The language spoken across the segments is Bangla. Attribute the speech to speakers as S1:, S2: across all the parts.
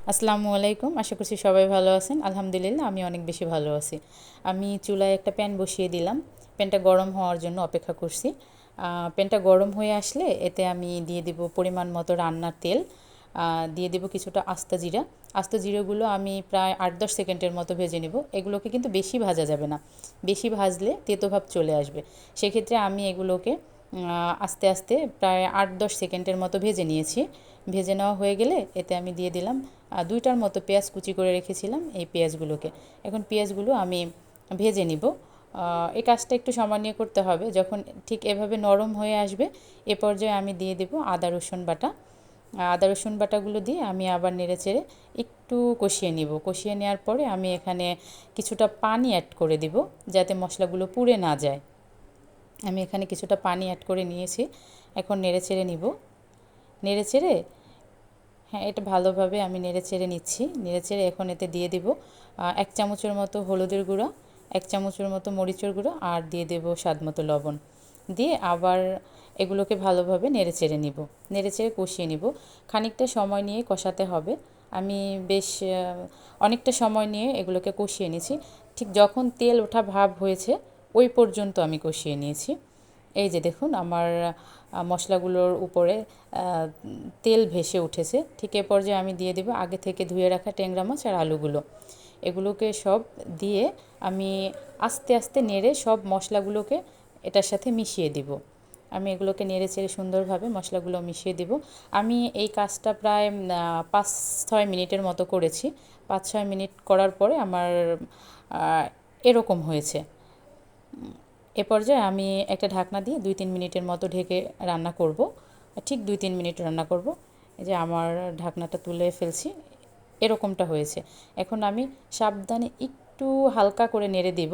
S1: আসসালামু আলাইকুম। আশা করছি সবাই ভালো আছেন। আলহামদুলিল্লাহ আমি অনেক বেশি ভালো আছি। আমি চুলায় একটা প্যান বসিয়ে দিলাম। প্যানটা গরম হওয়ার জন্য অপেক্ষা করছি। প্যানটা গরম হয়ে আসলে এতে আমি দিয়ে দিব পরিমাণ মতো রান্নার তেল। দিয়ে দিব কিছুটা আস্ত জিরা। আস্ত জিরাগুলো আমি প্রায় ৮-১০ সেকেন্ডের মতো ভেজে নেব। এগুলোকে কিন্তু বেশি ভাজা যাবে না। বেশি ভাজলে তেতো ভাব চলে আসবে। সেক্ষেত্রে আমি এগুলোকে আস্তে আস্তে প্রায় ৮-১০ সেকেন্ডের মতো ভেজে নিয়েছি। ভেজে নেওয়া হয়ে গেলে এতে আমি দিয়ে দিলাম ২টার মতো পেঁয়াজ কুচি করে রেখেছিলাম এই পেঁয়াজগুলোকে। এখন পেঁয়াজগুলো আমি ভেজে নিব। এই কাজটা একটু সময় নিয়ে করতে হবে। যখন ঠিক এভাবে নরম হয়ে আসবে এ পর্যায়ে আমি দিয়ে দেব আদা রসুন বাটা। আদা রসুন বাটাগুলো দিয়ে আমি আবার নেড়েচেড়ে একটু কষিয়ে নিব। কষিয়ে নেওয়ার পরে আমি এখানে কিছুটা পানি অ্যাড করে দিব যাতে মশলাগুলো পুড়ে না যায়। আমি এখানে কিছুটা পানি অ্যাড করে নিয়েছি। এখন নেড়েচেড়ে নিব। নেড়েচেড়ে হ্যাঁ, এটা ভালোভাবে আমি নেড়েচেড়ে নিচ্ছি। নেড়েচেড়ে এখন এতে দিয়ে দিব ১ চামচের মতো হলুদের গুঁড়া, ১ চামচের মতো মরিচের গুঁড়া আর দিয়ে দেব স্বাদমতো লবণ। দিয়ে আবার এগুলোকে ভালোভাবে নেড়েচেড়ে নিব। নেড়েচেড়ে কষিয়ে নিব। খানিকটা সময় নিয়ে কষাতে হবে। আমি বেশ অনেকটা সময় নিয়ে এগুলোকে কষিয়ে নিয়েছি। ঠিক যখন তেল ওঠা ভাব হয়েছে ওই পর্যন্ত আমি কষিয়ে নিয়েছি। এই যে দেখুন আমার মশলাগুলোর উপরে তেল ভেসে উঠেছে। ঠিক এ পর্যায়ে আমি দিয়ে দেব আগে থেকে ধুয়ে রাখা ট্যাংরা মাছ আর আলুগুলো। এগুলোকে সব দিয়ে আমি আস্তে আস্তে নেড়ে সব মশলাগুলোকে এটার সাথে মিশিয়ে দিব। আমি এগুলোকে নেড়ে চেড়ে সুন্দরভাবে মশলাগুলো মিশিয়ে দিব। আমি এই কাজটা প্রায় ৫-৬ মিনিটের মতো করেছি। ৫-৬ মিনিট করার পরে আমার এরকম হয়েছে। এ পর্যায়ে আমি একটা ঢাকনা দিয়ে ২-৩ মিনিটের মতো ঢেকে রান্না করব। ঠিক ২-৩ মিনিট রান্না করব। এই যে আমার ঢাকনাটা তুলে ফেলছি। এরকমটা হয়েছে। এখন আমি সাবধানে একটু হালকা করে নেড়ে দেব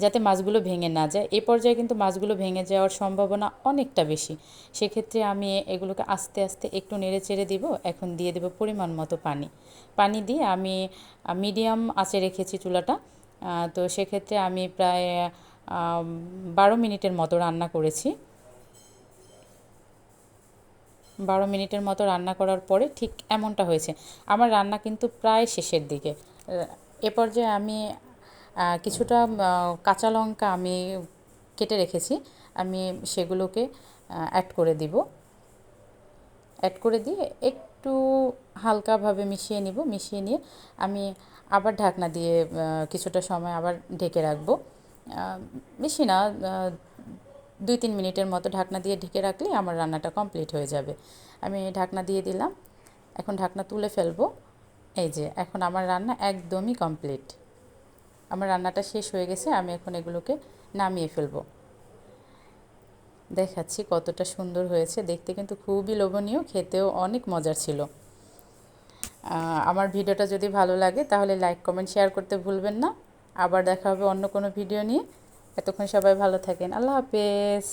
S1: যাতে মাছগুলো ভেঙে না যায়। এ পর্যায়ে কিন্তু মাছগুলো ভেঙে যাওয়ার সম্ভাবনা অনেকটা বেশি। সেক্ষেত্রে আমি এগুলোকে আস্তে আস্তে একটু নেড়ে চেড়ে দিব। এখন দিয়ে দেব পরিমাণ মতো পানি। পানি দিয়ে আমি মিডিয়াম আঁচে রেখেছি চুলাটা। তো সেক্ষেত্রে আমি প্রায় ১২ মিনিটের মতো রান্না করেছি। ১২ মিনিটের মতো রান্না করার পরে ঠিক এমনটা হয়েছে। আমার রান্না কিন্তু প্রায় শেষের দিকে। এ পর্যায়ে আমি কিছুটা কাঁচা লঙ্কা আমি কেটে রেখেছি। আমি সেগুলোকে অ্যাড করে দিব। অ্যাড করে দিয়ে একটু হালকাভাবে মিশিয়ে নিব। মিশিয়ে নিয়ে আমি আবার ঢাকনা দিয়ে কিছুটা সময় আবার ঢেকে রাখবো। বেশি না, ২-৩ মিনিটের মতো ঢাকনা দিয়ে ঢেকে রাখলেই আমার রান্নাটা কমপ্লিট হয়ে যাবে। আমি ঢাকনা দিয়ে দিলাম। এখন ঢাকনা তুলে ফেলবো। এই যে এখন আমার রান্না একদমই কমপ্লিট। আমার রান্নাটা শেষ হয়ে গেছে। আমি এখন এগুলোকে নামিয়ে ফেলবো। দেখাচ্ছি কতটা সুন্দর হয়েছে। দেখতে কিন্তু খুবই লোভনীয়, খেতেও অনেক মজার ছিল। আমার ভিডিওটা যদি ভালো লাগে তাহলে লাইক, কমেন্ট, শেয়ার করতে ভুলবেন না। আবার দেখা হবে অন্য কোনো ভিডিও নিয়ে। এতক্ষণ সবাই ভালো থাকেন। আল্লাহ হাফেজ।